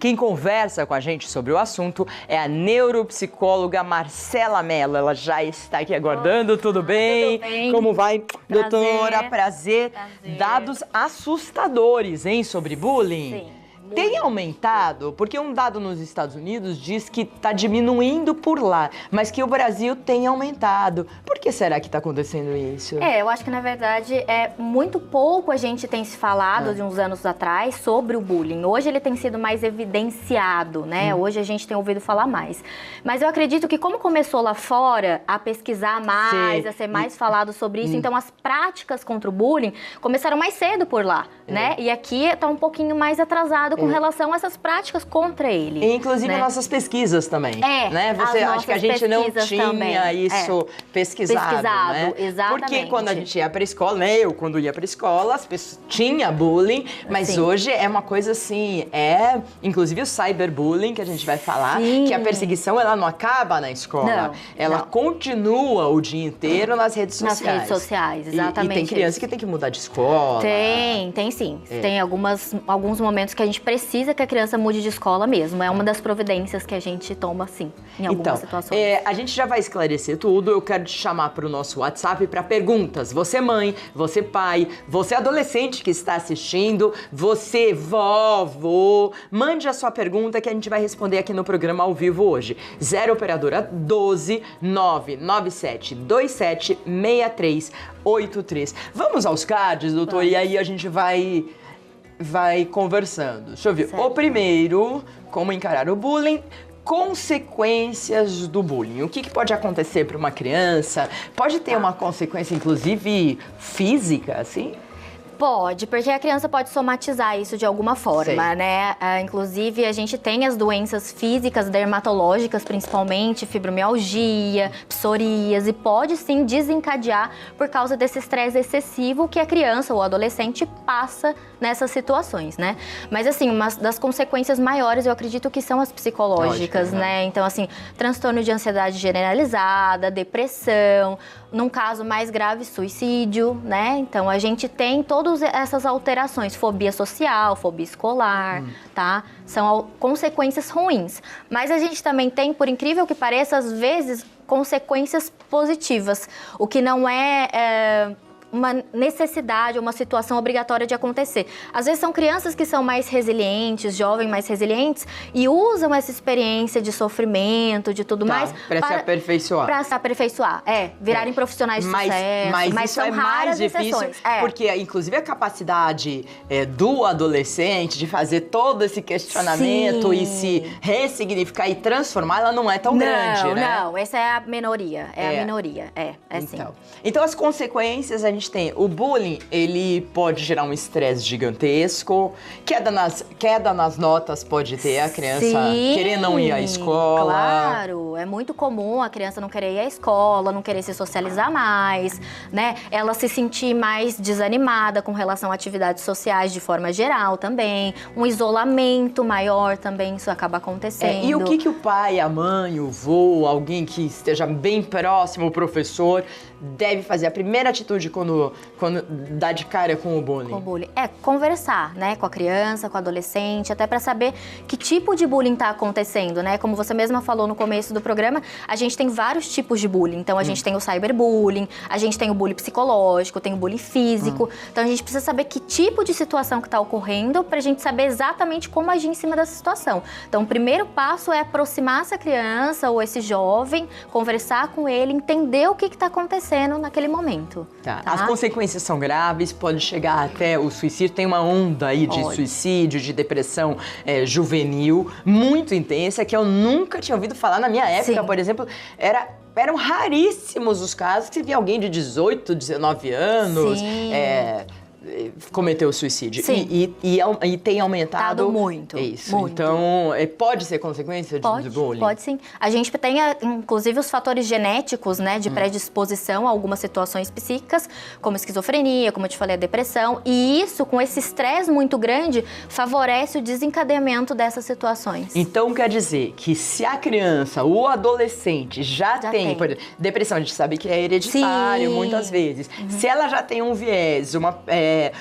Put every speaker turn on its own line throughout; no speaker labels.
Quem conversa com a gente sobre o assunto é a neuropsicóloga Marcela Mello. Ela já está aqui aguardando. Tudo bem?
Tudo bem.
Como vai,
Prazer.
doutora? Prazer.
Prazer.
Dados assustadores, hein, sobre bullying?
Sim.
Tem aumentado? Porque um dado nos Estados Unidos diz que está diminuindo por lá, mas que o Brasil tem aumentado. Por que será que está acontecendo isso?
Eu acho que na verdade muito pouco a gente tem se falado de uns anos atrás sobre o bullying. Hoje ele tem sido mais evidenciado, né? Hoje a gente tem ouvido falar mais. Mas eu acredito que como começou lá fora a pesquisar mais, a ser mais falado sobre isso, então as práticas contra o bullying começaram mais cedo por lá, né? E aqui está um pouquinho mais atrasado com relação a essas práticas contra ele.
E, inclusive,
né?
Nossas pesquisas também. Né? Você acha que a gente não tinha
também.
isso pesquisado, né?
Exatamente.
Porque quando a gente ia para a escola, né? Eu quando ia para a escola, as pessoas tinha bullying, mas
Sim.
hoje é uma coisa assim, inclusive o cyberbullying que a gente vai falar,
Sim.
que a perseguição ela não acaba na escola, ela continua o dia inteiro nas redes sociais.
Nas redes sociais, exatamente.
E tem criança que tem que mudar de escola.
Tem sim. Tem alguns momentos que a gente precisa que a criança mude de escola mesmo. É uma das providências que a gente toma, sim, em algumas situações.
A gente já vai esclarecer tudo. Eu quero te chamar para o nosso WhatsApp para perguntas. Você mãe, você pai, você adolescente que está assistindo, você vovô, mande a sua pergunta que a gente vai responder aqui no programa ao vivo hoje. 0 operadora 12 997 27 63 83. Vamos aos cards, doutor, e aí a gente vai conversando. Deixa eu ver.
Certo.
O primeiro, como encarar o bullying, consequências do bullying. O que pode acontecer para uma criança? Pode ter uma consequência, inclusive, física, assim?
Pode, porque a criança pode somatizar isso de alguma forma, né? Inclusive, a gente tem as doenças físicas, dermatológicas, principalmente, fibromialgia, psoríase, pode sim desencadear por causa desse estresse excessivo que a criança ou o adolescente passa nessas situações, né? Mas, assim, uma das consequências maiores, eu acredito que são as psicológicas, né? Então, assim, transtorno de ansiedade generalizada, depressão, num caso mais grave, suicídio, né? Então, a gente tem todas essas alterações, fobia social, fobia escolar, tá? São consequências ruins. Mas a gente também tem, por incrível que pareça, às vezes, consequências positivas, o que não é uma necessidade, uma situação obrigatória de acontecer. Às vezes são crianças que são mais resilientes, jovens mais resilientes, e usam essa experiência de sofrimento, de tudo mais...
Para se aperfeiçoar.
Para se aperfeiçoar, virarem profissionais de sucesso.
Mas isso
são
é mais difícil, porque inclusive a capacidade do adolescente de fazer todo esse questionamento e se ressignificar e transformar, ela não é tão grande, né?
Não, essa é a minoria, a minoria, sim.
Então as consequências, a gente tem o bullying, ele pode gerar um estresse gigantesco, queda nas notas pode ter, a criança querer não ir à escola.
Claro, é muito comum a criança não querer ir à escola, não querer se socializar mais, né? Ela se sentir mais desanimada com relação a atividades sociais de forma geral também, um isolamento maior também, isso acaba acontecendo.
E o que o pai, a mãe, o vô, alguém que esteja bem próximo, o professor, deve fazer? A primeira atitude quando dá de cara com o bullying?
Com o bullying. Conversar, né, com a criança, com o adolescente, até para saber que tipo de bullying está acontecendo, né? Como você mesma falou no começo do programa, a gente tem vários tipos de bullying. Então, a gente tem o cyberbullying, a gente tem o bullying psicológico, tem o bullying físico. Então, a gente precisa saber que tipo de situação que está ocorrendo para a gente saber exatamente como agir em cima dessa situação. Então, o primeiro passo é aproximar essa criança ou esse jovem, conversar com ele, entender o que está acontecendo naquele momento.
Tá. As consequências são graves, pode chegar até o suicídio. Tem uma onda aí de suicídio, de depressão juvenil, muito intensa, que eu nunca tinha ouvido falar na minha época, por exemplo. Eram raríssimos os casos que via alguém de 18, 19 anos cometeu suicídio. E tem aumentado
muito.
Isso.
Muito.
Então, pode ser consequência de bullying?
Pode sim. A gente tem, inclusive, os fatores genéticos, né, de predisposição a algumas situações psíquicas, como esquizofrenia, como eu te falei, a depressão. E isso, com esse estresse muito grande, favorece o desencadeamento dessas situações.
Então, quer dizer que se a criança ou adolescente já tem, por exemplo, depressão, a gente sabe que é hereditário muitas vezes. Se ela já tem um viés,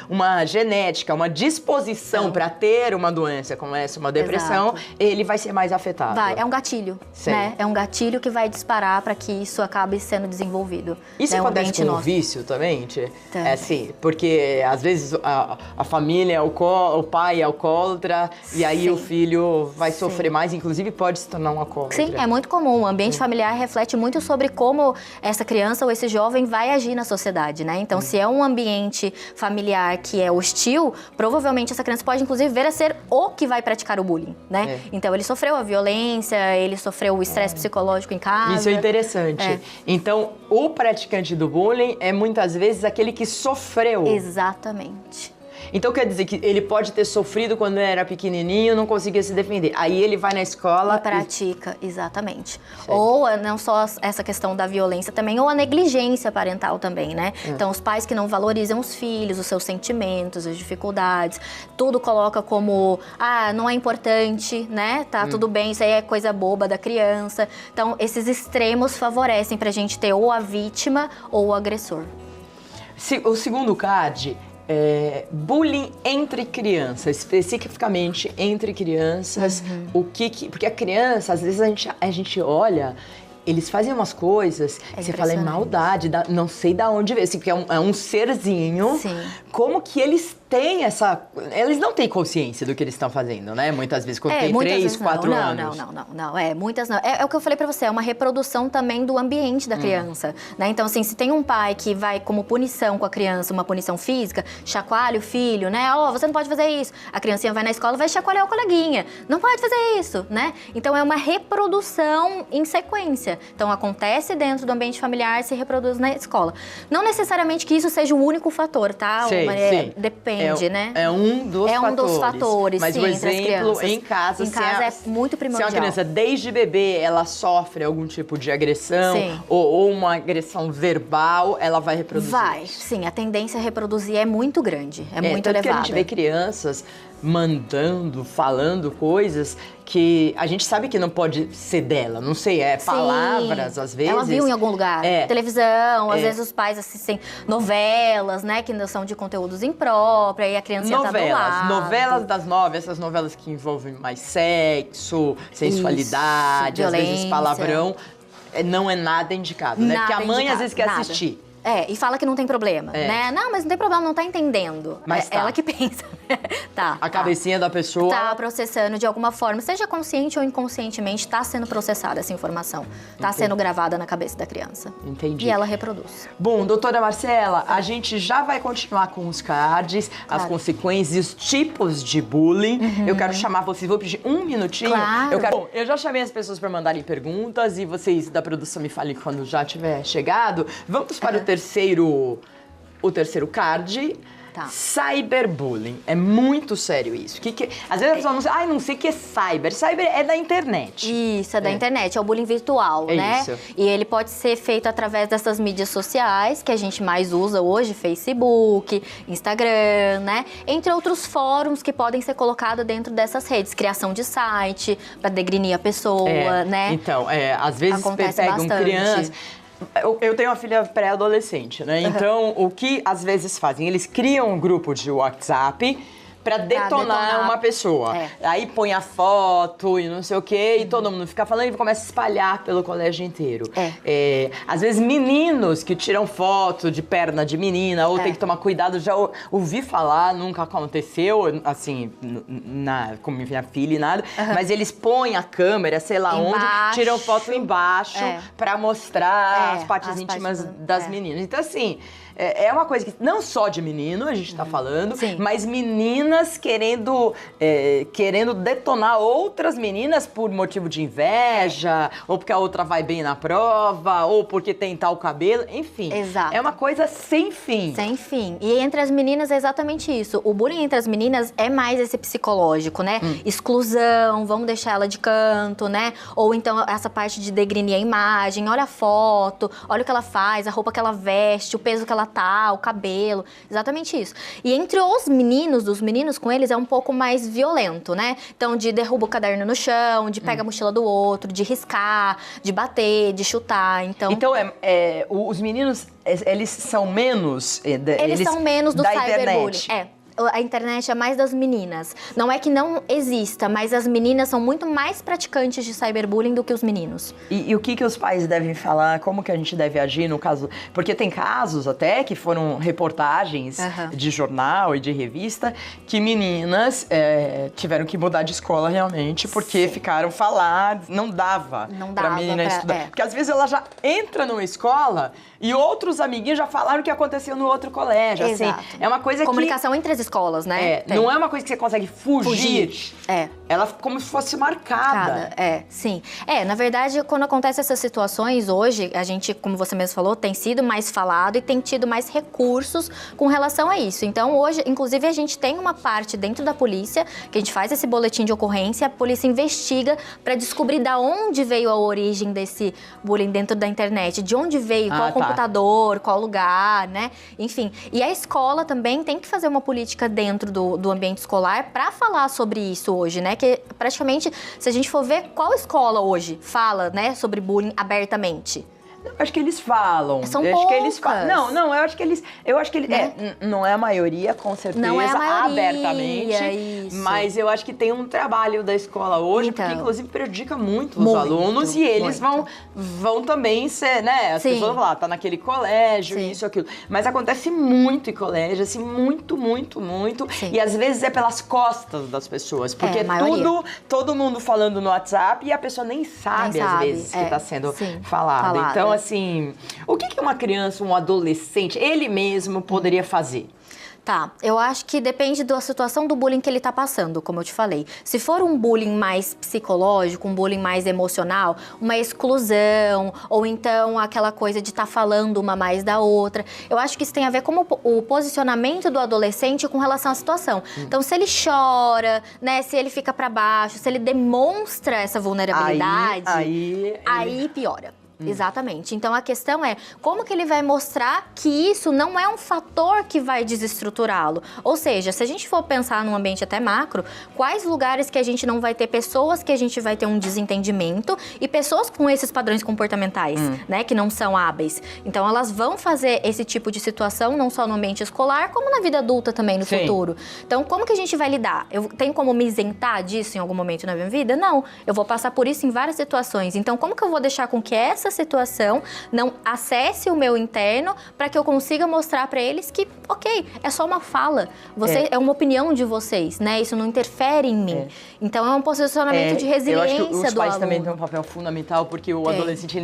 uma genética, uma disposição para ter uma doença como essa, uma depressão, ele vai ser mais afetado.
É um gatilho, né? É um gatilho que vai disparar para que isso acabe sendo desenvolvido.
Isso acontece com o vício também, Tchê? É assim, porque às vezes a família, o pai é alcoólatra, e aí o filho vai sofrer mais, inclusive pode se tornar um alcoólatra.
Sim, é muito comum. O ambiente familiar reflete muito sobre como essa criança ou esse jovem vai agir na sociedade, né? Então, se é um ambiente familiar que é hostil, provavelmente essa criança pode, inclusive, vir a ser o que vai praticar o bullying, né? Então, ele sofreu a violência, ele sofreu o estresse psicológico em casa.
Isso é interessante. Então, o praticante do bullying é muitas vezes aquele que sofreu.
Exatamente.
Então quer dizer que ele pode ter sofrido quando era pequenininho, não conseguia se defender. Aí ele vai na escola
e pratica, exatamente. Ou não só essa questão da violência também, ou a negligência parental também, né? Então os pais que não valorizam os filhos, os seus sentimentos, as dificuldades, tudo coloca como, não é importante, né? Tá tudo bem, isso aí é coisa boba da criança. Então esses extremos favorecem pra gente ter ou a vítima ou o agressor.
O segundo card bullying entre crianças, especificamente entre crianças, porque a criança, às vezes a gente olha, eles fazem umas coisas que você fala, é maldade, não sei da onde veio, assim, porque é um serzinho. Sim. Como que eles têm eles não têm consciência do que eles estão fazendo, né? Muitas vezes, quando tem 3, 4 anos.
Não, muitas não. É o que eu falei pra você, é uma reprodução também do ambiente da criança, né? Então, assim, se tem um pai que vai como punição com a criança, uma punição física, chacoalha o filho, né? Você não pode fazer isso. A criancinha vai na escola, vai chacoalhar o coleguinha. Não pode fazer isso, né? Então, é uma reprodução em sequência. Então, acontece dentro do ambiente familiar, se reproduz na escola. Não necessariamente que isso seja o único fator, tá?
Sim.
Depende, né?
É um dos fatores. Mas,
sim,
por exemplo, em casa
é muito primordial.
Se uma criança, desde bebê, ela sofre algum tipo de agressão ou uma agressão verbal, ela vai reproduzir isso.
Sim. A tendência a reproduzir é muito grande, muito elevada.
Que a gente vê crianças falando coisas que a gente sabe que não pode ser dela, não sei, palavras, às vezes.
Ela viu em algum lugar, televisão, às vezes os pais assistem novelas, né, que não são de conteúdos impróprios, aí a criancinha tá do lado.
Novelas das 9, essas novelas que envolvem mais sexo, sensualidade, às vezes palavrão, não é nada indicado, né? Porque a mãe às vezes quer assistir.
E fala que não tem problema, né? Não, mas não tem problema, não tá entendendo.
Mas
ela que pensa.
A cabecinha da pessoa
tá processando de alguma forma, seja consciente ou inconscientemente, tá sendo processada essa informação. Tá sendo gravada na cabeça da criança.
Entendi.
E ela reproduz.
Bom, doutora Marcela, a gente já vai continuar com os cards, as consequências, os tipos de bullying. Eu quero chamar vocês, vou pedir um minutinho.
Claro.
Bom, eu já chamei as pessoas para mandarem perguntas e vocês da produção me falem quando já tiver chegado. Vamos para o terceiro card. Cyberbullying. É muito sério isso. Às vezes a pessoa não sei, não sei o que é cyber. Cyber é da internet.
Isso, é da internet. É o bullying virtual, né?
Isso.
E ele pode ser feito através dessas mídias sociais que a gente mais usa hoje, Facebook, Instagram, né? Entre outros fóruns que podem ser colocados dentro dessas redes. Criação de site, para degrinir a pessoa, né?
Então, às vezes pegam crianças. Eu tenho uma filha pré-adolescente, né? Então, o que às vezes fazem? Eles criam um grupo de WhatsApp pra detonar uma pessoa. Aí põe a foto e não sei o quê, e todo mundo fica falando e começa a espalhar pelo colégio inteiro. Às vezes meninos que tiram foto de perna de menina, ou tem que tomar cuidado, já ouvi falar, nunca aconteceu, assim, com minha filha e nada, mas eles põem a câmera, sei lá onde, tiram foto embaixo pra mostrar as partes íntimas das meninas. Então, assim, é uma coisa que não só de menino a gente tá falando, mas meninas querendo detonar outras meninas por motivo de inveja, ou porque a outra vai bem na prova, ou porque tem tal cabelo, enfim.
Exato.
É uma coisa sem fim.
Sem fim. E entre as meninas é exatamente isso. O bullying entre as meninas é mais esse psicológico, né? Exclusão, vamos deixar ela de canto, né? Ou então essa parte de degrinir a imagem, olha a foto, olha o que ela faz, a roupa que ela veste, o peso que ela arrebatar o cabelo, exatamente isso. E entre os meninos com eles é um pouco mais violento, né? Então, de derruba o caderno no chão, de pega a mochila do outro, de riscar, de bater, de chutar, então
os meninos, eles são menos...
Eles são menos do
da
cyberbullying.
internet.
A internet é mais das meninas. Não é que não exista, mas as meninas são muito mais praticantes de cyberbullying do que os meninos.
E o que os pais devem falar? Como que a gente deve agir no caso? Porque tem casos até que foram reportagens de jornal e de revista que meninas tiveram que mudar de escola realmente porque ficaram faladas, não dava pra menina estudar. Porque às vezes ela já entra numa escola e outros amiguinhos já falaram o que aconteceu no outro colégio.
Exato.
Assim, é uma coisa
Comunicação entre as escolas, né?
Não é uma coisa que você consegue fugir. Ela como se fosse marcada.
Sim. Na verdade, quando acontecem essas situações, hoje, a gente, como você mesmo falou, tem sido mais falado e tem tido mais recursos com relação a isso. Então, hoje, inclusive, a gente tem uma parte dentro da polícia, que a gente faz esse boletim de ocorrência, a polícia investiga para descobrir da onde veio a origem desse bullying dentro da internet, de onde veio, qual computador, qual lugar, né? Enfim. E a escola também tem que fazer uma política dentro do ambiente escolar para falar sobre isso hoje, né? Que praticamente, se a gente for ver qual escola hoje fala, né, sobre bullying abertamente.
Eu acho que eles falam.
São poucas.
Que eles falam. Não, eu acho que eles... não é a maioria, com certeza,
não é a maioria,
abertamente.
isso.
Mas eu acho que tem um trabalho da escola hoje, porque inclusive prejudica muito os alunos e eles vão também ser, né? As pessoas vão lá, tá naquele colégio, isso, aquilo. Mas acontece muito em colégio, assim, muito. E às vezes é pelas costas das pessoas, porque todo mundo falando no WhatsApp e a pessoa nem sabe às vezes, que tá sendo falado. Então, assim, o que uma criança, um adolescente, ele mesmo poderia fazer?
Tá, eu acho que depende da situação do bullying que ele tá passando, como eu te falei. Se for um bullying mais psicológico, um bullying mais emocional, uma exclusão, ou então aquela coisa de estar falando uma mais da outra, eu acho que isso tem a ver com o posicionamento do adolescente com relação à situação. Então, se ele chora, né, se ele fica pra baixo, se ele demonstra essa vulnerabilidade, aí piora. Exatamente. Então, a questão é como que ele vai mostrar que isso não é um fator que vai desestruturá-lo. Ou seja, se a gente for pensar num ambiente até macro, quais lugares que a gente não vai ter pessoas que a gente vai ter um desentendimento e pessoas com esses padrões comportamentais, né, que não são hábeis. Então, elas vão fazer esse tipo de situação não só no ambiente escolar, como na vida adulta também no futuro. Então, como que a gente vai lidar? Eu tenho como me isentar disso em algum momento na minha vida? Não. Eu vou passar por isso em várias situações. Então, como que eu vou deixar com que essa situação não acesse o meu interno para que eu consiga mostrar para eles que, ok, é só uma fala, é uma opinião de vocês, né? Isso não interfere em mim. Então é um posicionamento de resiliência do aluno.
Eu acho que os pais também têm um papel fundamental, porque o adolescente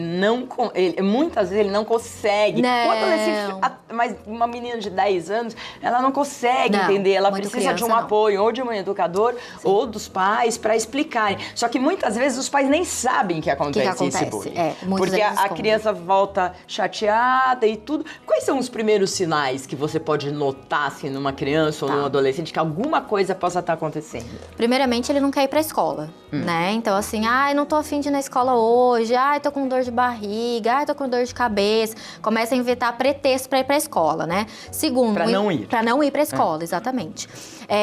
muitas vezes ele não consegue. O adolescente, mas uma menina de 10 anos, ela não consegue entender, ela precisa de um apoio ou de um educador ou dos pais para explicarem. Só que muitas vezes os pais nem sabem que acontece esse bullying. Porque a criança volta chateada e tudo. Quais são os primeiros sinais que você pode notar, assim, numa criança ou num adolescente, que alguma coisa possa estar acontecendo?
Primeiramente, ele não quer ir pra escola, né? Então, assim, não tô afim de ir na escola hoje, tô com dor de barriga, tô com dor de cabeça. Começa a inventar pretexto pra ir pra escola, né? Segundo...
Pra não ir.
Pra não ir pra escola, exatamente.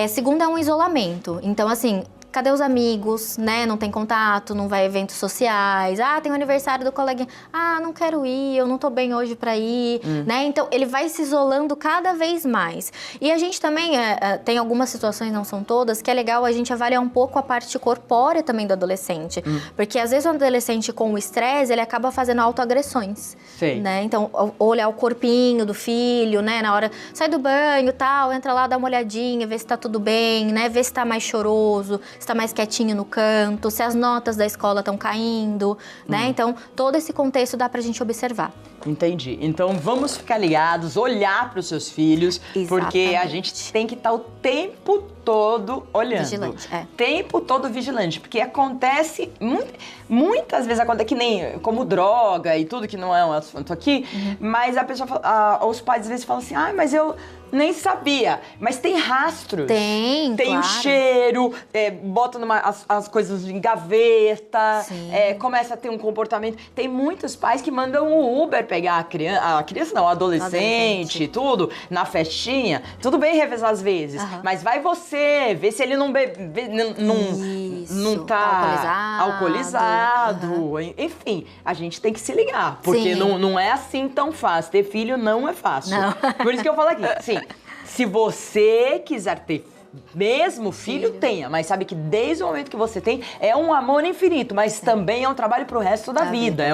Segundo, é um isolamento. Então, assim... Cadê os amigos, né? Não tem contato, não vai a eventos sociais. Tem o aniversário do coleguinha. Não quero ir, eu não tô bem hoje pra ir, né? Então, ele vai se isolando cada vez mais. E a gente também tem algumas situações, não são todas, que é legal a gente avaliar um pouco a parte corpórea também do adolescente. Porque, às vezes, o adolescente com o estresse, ele acaba fazendo autoagressões. Né? Então, olhar o corpinho do filho, né? Na hora, sai do banho e tal, entra lá, dá uma olhadinha, vê se tá tudo bem, né? Vê se tá mais choroso, está mais quietinho no canto, se as notas da escola estão caindo, né? Então, todo esse contexto dá pra gente observar.
Entendi. Então, vamos ficar ligados, olhar para os seus filhos, porque a gente tem que estar o tempo todo olhando.
Vigilante,
Tempo todo vigilante, porque acontece, muitas vezes acontece, que nem como droga e tudo, que não é um assunto aqui, mas a pessoa fala, os pais às vezes falam assim, mas eu Nem sabia, mas tem rastros.
Tem
Tem
claro.
o cheiro, bota as coisas em gaveta, começa a ter um comportamento. Tem muitos pais que mandam o Uber pegar a criança não, o adolescente, tudo, na festinha. Tudo bem revezar às vezes, mas vai você, vê se ele não não tá alcoolizado. Enfim, a gente tem que se ligar, porque não é assim tão fácil. Ter filho não é fácil. Não. Por isso que eu falo aqui, sim, se você quiser ter mesmo filho, tenha, mas sabe que desde o momento que você tem, é um amor infinito, mas também é um trabalho pro resto da vida.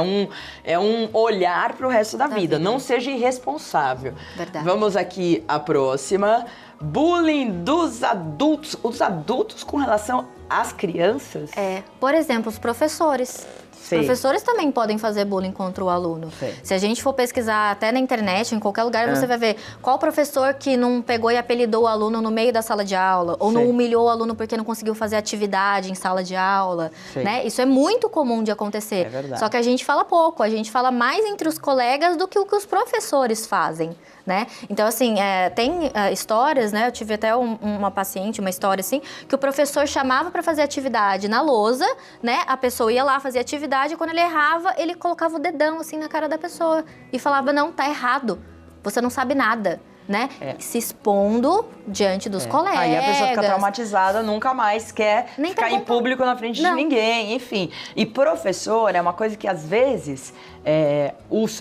É um olhar pro resto da vida. Não seja irresponsável.
Verdade.
Vamos aqui à próxima. Bullying dos adultos. Os adultos com relação às crianças?
Por exemplo, os professores. Os professores também podem fazer bullying contra o aluno. Se a gente for pesquisar até na internet, em qualquer lugar, você vai ver qual professor que não pegou e apelidou o aluno no meio da sala de aula, ou não humilhou o aluno porque não conseguiu fazer atividade em sala de aula, né? Isso é muito comum de acontecer.
É verdade.
Só que a gente fala pouco, a gente fala mais entre os colegas do que o que os professores fazem, né? Então, assim, tem histórias, né? Eu tive até uma paciente, uma história assim, que o professor chamava para fazer atividade na lousa, né? A pessoa ia lá fazer atividade e quando ele errava, ele colocava o dedão assim na cara da pessoa e falava, não, tá errado, você não sabe nada, né? Se expondo diante dos colegas.
Aí a pessoa fica traumatizada, nunca mais quer
Nem
ficar em público na frente de ninguém, enfim. E professor é uma coisa que às vezes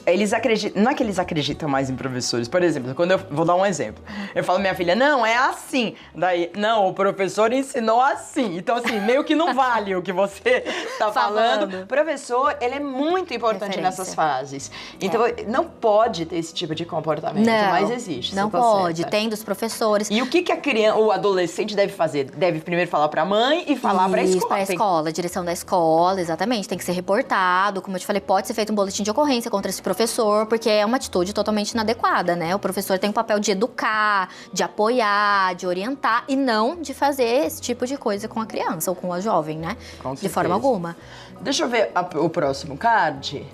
eles acreditam, não é que eles acreditam mais em professores. Por exemplo, quando eu vou dar um exemplo, eu falo minha filha, não, é assim. Daí, não, o professor ensinou assim. Então assim, meio que não vale o que você tá falando. O professor, ele é muito importante nessas fases. Então não pode ter esse tipo de comportamento, mas existe.
Não pode, tem dos professores.
E o que a criança, o adolescente deve fazer? Deve primeiro falar pra mãe e falar pra escola.
Pra escola, direção da escola, exatamente. Tem que ser reportado, como eu te falei, pode ser feito um boletim de ocorrência contra esse professor, porque é uma atitude totalmente inadequada, né? O professor tem o papel de educar, de apoiar, de orientar e não de fazer esse tipo de coisa com a criança ou com a jovem, né? De forma alguma.
Deixa eu ver o próximo card.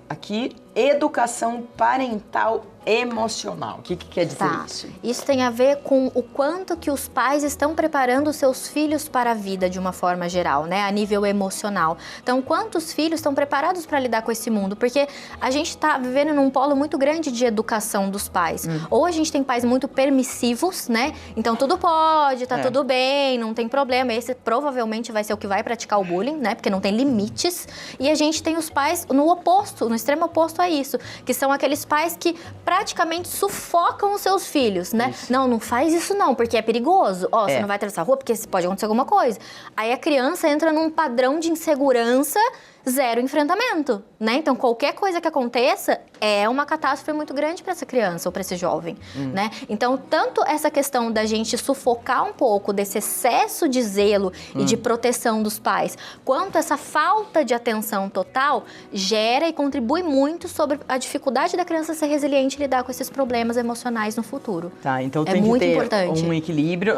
Aqui, educação parental emocional. O que quer dizer isso?
Isso tem a ver com o quanto que os pais estão preparando os seus filhos para a vida de uma forma geral, né? A nível emocional. Então, quantos filhos estão preparados para lidar com esse mundo? Porque a gente está vivendo num polo muito grande de educação dos pais. Ou a gente tem pais muito permissivos, né? Então, tudo pode, tá tudo bem, não tem problema. Esse provavelmente vai ser o que vai praticar o bullying, né? Porque não tem limites. E a gente tem os pais no oposto, no extremo oposto a isso, que são aqueles pais que praticamente sufocam os seus filhos, né? Não faz isso não, porque é perigoso. Você não vai atravessar a rua porque pode acontecer alguma coisa. Aí a criança entra num padrão de insegurança, zero enfrentamento, né? Então, qualquer coisa que aconteça é uma catástrofe muito grande para essa criança ou para esse jovem, né? Então, tanto essa questão da gente sufocar um pouco desse excesso de zelo e de proteção dos pais, quanto essa falta de atenção total gera e contribui muito sobre a dificuldade da criança ser resiliente e lidar com esses problemas emocionais no futuro.
Então tem que ter um equilíbrio.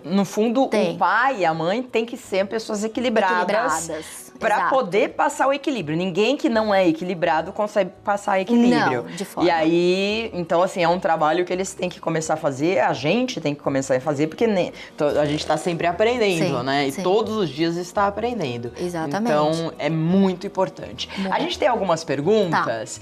No fundo, o pai e a mãe têm que ser pessoas equilibradas. Para poder passar o equilíbrio. Ninguém que não é equilibrado consegue passar equilíbrio.
Não, de forma.
E aí, então assim, é um trabalho que eles têm que começar a fazer, a gente tem que começar a fazer, porque a gente está sempre aprendendo, né? E todos os dias está aprendendo.
Exatamente.
Então, é muito importante. A gente tem algumas perguntas.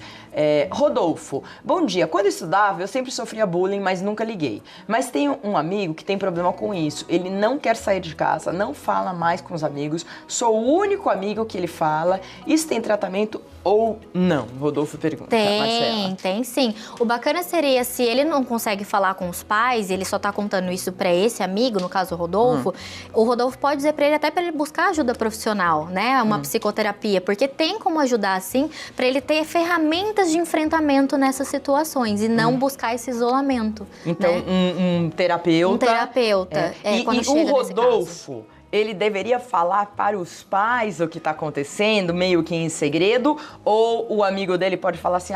Rodolfo, bom dia. Quando eu estudava, eu sempre sofria bullying, mas nunca liguei. Mas tenho um amigo que tem problema com isso. Ele não quer sair de casa, não fala mais com os amigos. Sou o único amigo que ele fala. Isso tem tratamento ou não? Rodolfo pergunta. Marcela.
Tem sim. O bacana seria, se ele não consegue falar com os pais, ele só tá contando isso pra esse amigo, no caso o Rodolfo, o Rodolfo pode dizer pra ele, até pra ele buscar ajuda profissional, né? Uma psicoterapia, porque tem como ajudar, assim, pra ele ter ferramentas de enfrentamento nessas situações e não buscar esse isolamento.
Então,
né?
um terapeuta.
Um terapeuta.
E o Rodolfo, ele deveria falar para os pais o que está acontecendo, meio que em segredo? Ou o amigo dele pode falar assim,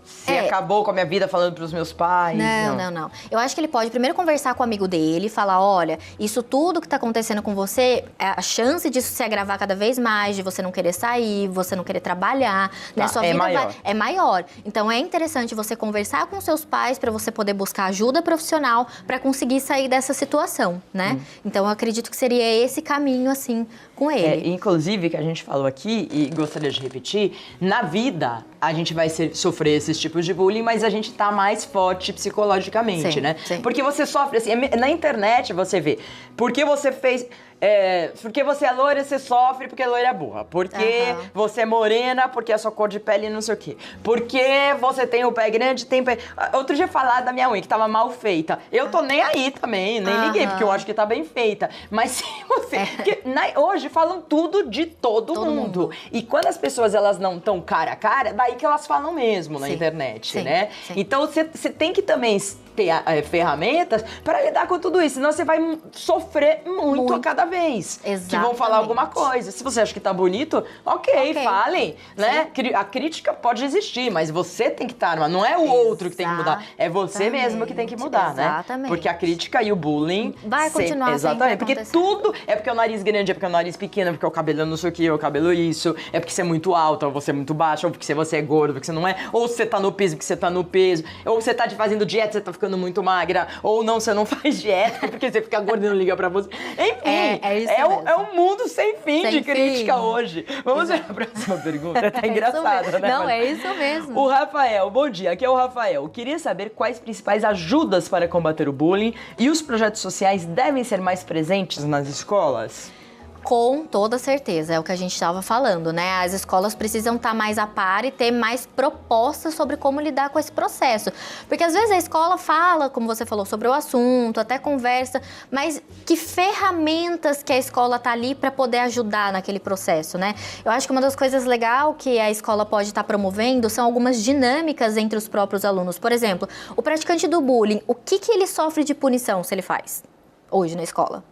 Você acabou com a minha vida falando pros meus pais.
Não. Eu acho que ele pode primeiro conversar com o amigo dele, falar, olha, isso tudo que tá acontecendo com você, a chance disso se agravar cada vez mais, de você não querer sair, você não querer trabalhar, né? Sua vida é maior. Então é interessante você conversar com seus pais para você poder buscar ajuda profissional para conseguir sair dessa situação, né? Então eu acredito que seria esse caminho, assim, com ele.
Inclusive, que a gente falou aqui, e gostaria de repetir, na vida a gente vai sofrer esses tipos de bullying, mas a gente tá mais forte psicologicamente, né?
Sim.
Porque você sofre, assim, na internet você vê, porque você fez... porque você é loira, você sofre porque loira é burra. Porque você é morena, porque a sua cor de pele não sei o quê. Porque você tem o pé grande, tem pé... Outro dia falar da minha unha, que tava mal feita. Eu tô nem aí também, nem liguei, porque eu acho que tá bem feita. Mas se você... Hoje falam tudo de todo mundo. E quando as pessoas, elas não estão cara a cara, daí que elas falam mesmo na internet, né?
Sim.
Então, você tem que também ter ferramentas para lidar com tudo isso. Senão você vai sofrer muito a cada vez.
Exatamente.
Que vão falar alguma coisa. Se você acha que tá bonito, ok. Falem, né? A crítica pode existir, mas você tem que estar armado. Não é o outro que tem que mudar. É você mesmo que tem que mudar, né?
Exatamente.
Porque a crítica e o bullying...
vai continuar
exatamente. Porque
acontecendo.
tudo... É porque o nariz grande, é porque o nariz pequeno, é porque o cabelo não sei o que, o cabelo isso. É porque você é muito alto, ou você é muito baixo, ou porque você é gordo, porque você não é. Ou você tá no peso, porque você tá no peso. Ou você tá fazendo dieta, você tá ficando muito magra. Ou não, você não faz dieta, porque você fica gordo e não liga pra você. Enfim, é um mundo sem fim de crítica hoje. Vamos ver a próxima pergunta. Tá engraçada, né?
Não, é isso mesmo.
O Rafael, bom dia, aqui é o Rafael. Queria saber quais principais ajudas para combater o bullying e os projetos sociais devem ser mais presentes nas escolas?
Com toda certeza, é o que a gente estava falando, né? As escolas precisam estar mais a par e ter mais propostas sobre como lidar com esse processo. Porque às vezes a escola fala, como você falou, sobre o assunto, até conversa, mas que ferramentas que a escola tá ali para poder ajudar naquele processo, né? Eu acho que uma das coisas legais que a escola pode estar promovendo são algumas dinâmicas entre os próprios alunos. Por exemplo, o praticante do bullying, o que ele sofre de punição se ele faz hoje na escola?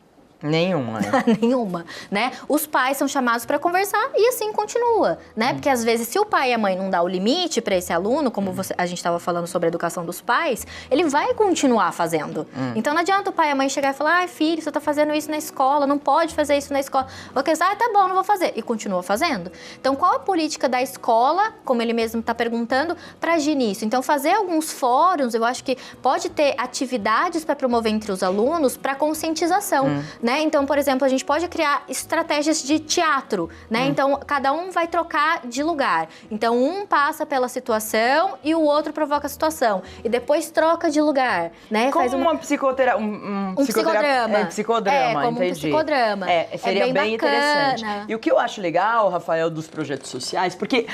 Nenhuma.
Nenhuma, né? Os pais são chamados para conversar e assim continua, né? Porque às vezes se o pai e a mãe não dá o limite para esse aluno, como a gente estava falando sobre a educação dos pais, ele vai continuar fazendo. Então não adianta o pai e a mãe chegar e falar, ai filho, você tá fazendo isso na escola, não pode fazer isso na escola. Porque tá bom, não vou fazer. E continua fazendo. Então qual a política da escola, como ele mesmo está perguntando, para agir nisso? Então fazer alguns fóruns, eu acho que pode ter atividades para promover entre os alunos para conscientização, né? Então, por exemplo, a gente pode criar estratégias de teatro, né? Então, cada um vai trocar de lugar. Então, um passa pela situação e o outro provoca a situação. E depois troca de lugar, né?
Como
faz
uma psicoterapia...
Um psicodrama.
Psicodrama,
como
entendi.
Um psicodrama.
Seria bem
bacana.
interessante. E o que eu acho legal, Rafael, dos projetos sociais, porque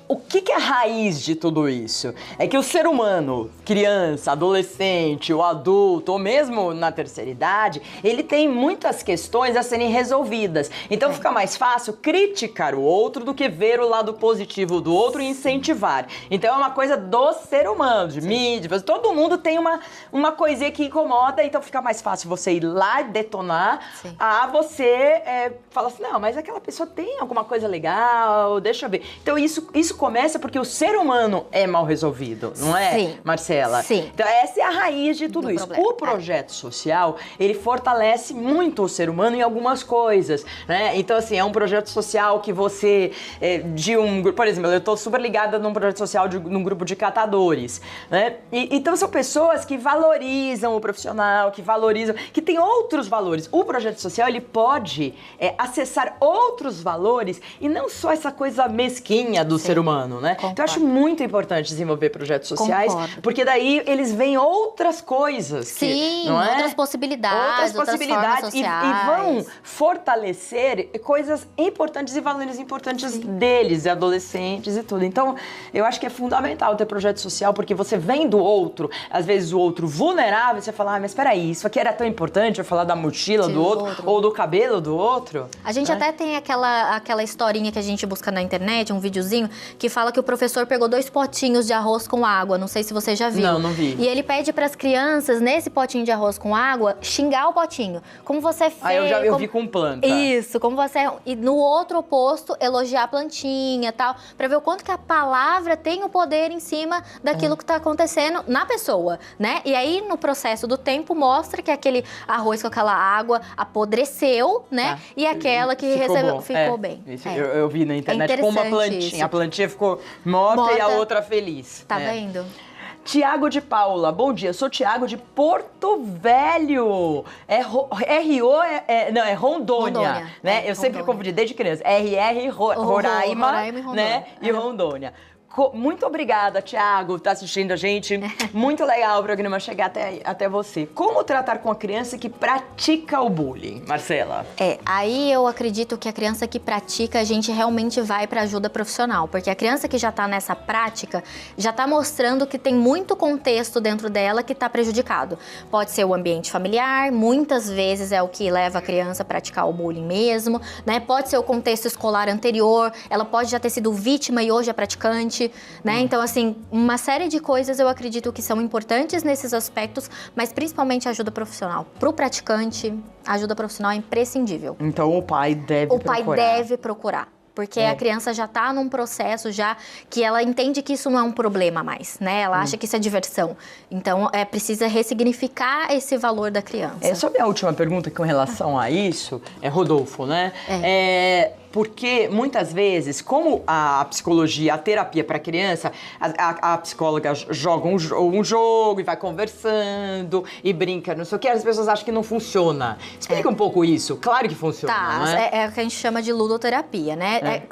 o que é a raiz de tudo isso? É que o ser humano, criança, adolescente, ou adulto, ou mesmo na terceira idade, ele tem muitas questões a serem resolvidas. Então fica mais fácil criticar o outro do que ver o lado positivo do outro e incentivar. Então é uma coisa do ser humano, de mídia, todo mundo tem uma coisinha que incomoda, então fica mais fácil você ir lá e detonar a você falar assim, não, mas aquela pessoa tem alguma coisa legal, deixa eu ver. Então isso começa porque o ser humano é mal resolvido, não é,
Sim.
Marcela?
Sim.
Então essa é a raiz de tudo isso.
Problema.
O projeto social, ele fortalece muito o ser humano em algumas coisas, né? Então assim, é um projeto social que você, por exemplo, eu tô super ligada num projeto social num grupo de catadores, né? Então são pessoas que valorizam o profissional, que valorizam, que tem outros valores. O projeto social, ele pode acessar outros valores e não só essa coisa mesquinha do ser humano, né?
Concordo.
Então eu acho muito importante desenvolver projetos sociais,
Concordo.
porque daí eles veem outras coisas.
Sim,
não é?
outras possibilidades,
outras
formas
e
sociais.
vão fortalecer coisas importantes e valores importantes deles, adolescentes e tudo. Então, eu acho que é fundamental ter projeto social, porque você vem do outro, às vezes o outro vulnerável, você fala, mas peraí, isso aqui era tão importante, eu falar da mochila do outro, ou do cabelo do outro.
A gente até tem aquela historinha que a gente busca na internet, um videozinho, que fala que o professor pegou 2 potinhos de arroz com água. Não sei se você já viu.
Não vi.
E ele pede para as crianças, nesse potinho de arroz com água, xingar o potinho. Como você é feio.
Eu vi com planta.
Isso, como você é. E no outro oposto, elogiar a plantinha e tal, para ver o quanto que a palavra tem o poder em cima daquilo que está acontecendo na pessoa, né? E aí, no processo do tempo, mostra que aquele arroz com aquela água apodreceu, né? E aquela que recebeu ficou bem.
Isso, eu vi na internet com uma plantinha. Isso. A plantinha ficou morta e a outra feliz.
Tá vendo?
Tiago de Paula, bom dia, eu sou Tiago de Porto Velho. É Rondônia, né? Eu sempre confundi desde criança. Roraima, né? E Rondônia. Muito obrigada, Tiago, tá assistindo a gente. Muito legal o programa chegar até você. Como tratar com a criança que pratica o bullying, Marcela?
Aí eu acredito que a criança que pratica, a gente realmente vai para ajuda profissional. Porque a criança que já tá nessa prática, já tá mostrando que tem muito contexto dentro dela que tá prejudicado. Pode ser o ambiente familiar, muitas vezes é o que leva a criança a praticar o bullying mesmo, né? Pode ser o contexto escolar anterior, ela pode já ter sido vítima e hoje é praticante. Né? Então, assim, uma série de coisas eu acredito que são importantes nesses aspectos, mas principalmente a ajuda profissional. Para o praticante, a ajuda profissional é imprescindível.
Então, o pai deve procurar.
O pai deve procurar. Porque a criança já está num processo já que ela entende que isso não é um problema mais, né? Ela acha que isso é diversão. Então, precisa ressignificar esse valor da criança.
Sobre a última pergunta com relação a isso, Rodolfo, né? Porque muitas vezes, como a psicologia, a terapia para criança, a psicóloga joga um jogo e vai conversando e brinca, não sei o que, as pessoas acham que não funciona. Explica um pouco isso. Claro que funciona, não é?
É o que a gente chama de ludoterapia, né?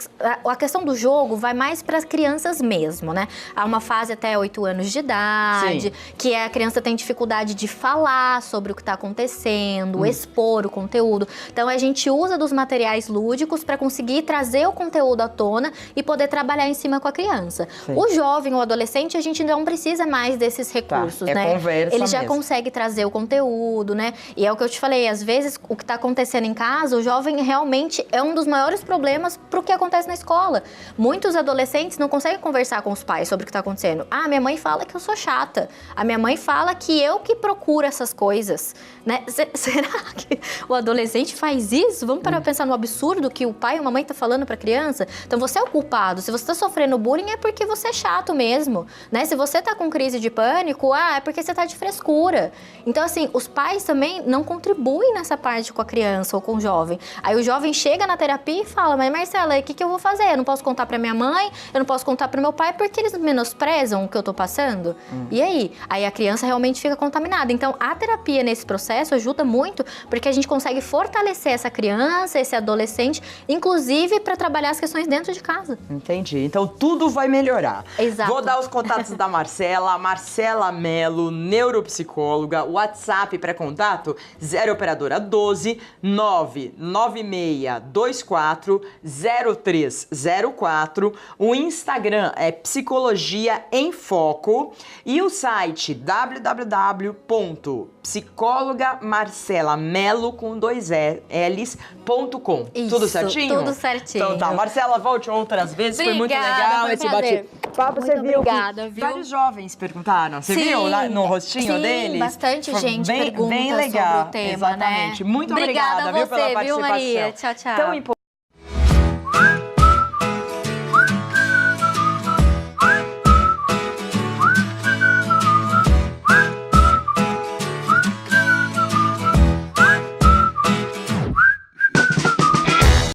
A questão do jogo vai mais para as crianças mesmo, né? Há uma fase até 8 anos de idade, que a criança tem dificuldade de falar sobre o que está acontecendo, expor o conteúdo. Então, a gente usa dos materiais lúdicos para conseguir trazer o conteúdo à tona e poder trabalhar em cima com a criança. O jovem ou adolescente, a gente não precisa mais desses recursos, né?
Conversa
Ele já consegue trazer o conteúdo, né? E é o que eu te falei, às vezes o que está acontecendo em casa, o jovem realmente é um dos maiores problemas para o que acontece na escola. Muitos adolescentes não conseguem conversar com os pais sobre o que está acontecendo. Minha mãe fala que eu sou chata. A minha mãe fala que eu que procuro essas coisas, né? Será que o adolescente faz isso? Vamos parar pra pensar no absurdo que o pai e a mamãe tá falando pra criança? Então você é o culpado. Se você tá sofrendo bullying é porque você é chato mesmo, né? Se você tá com crise de pânico, é porque você tá de frescura. Então assim, os pais também não contribuem nessa parte com a criança ou com o jovem. Aí o jovem chega na terapia e fala, mas Marcela, o que eu vou fazer? Eu não posso contar pra minha mãe, eu não posso contar pro meu pai porque eles menosprezam o que eu tô passando? E aí? Aí a criança realmente fica contaminada. Então a terapia nesse processo ajuda muito porque a gente consegue fortalecer essa criança, esse adolescente, inclusive para trabalhar as questões dentro de casa.
Entendi. Então tudo vai melhorar.
Exato.
Vou dar os contatos da Marcela Mello, neuropsicóloga. WhatsApp para contato 0 operadora 12 99624 0304. O Instagram é Psicologia em Foco e o site www.psicologamarcelamelo com 2 L's.com. Tudo certinho?
Tudo certinho.
Então tá, Marcela, volte outras vezes,
Obrigada,
foi muito legal esse bate-papo. Você viu
obrigada,
que vários jovens perguntaram, você viu lá no rostinho deles?
Bastante gente pergunta
bem legal.
sobre o tema,
exatamente.
né?
Muito obrigada,
viu, pela participação.
Viu, Maria?
Tchau, tchau.
Tão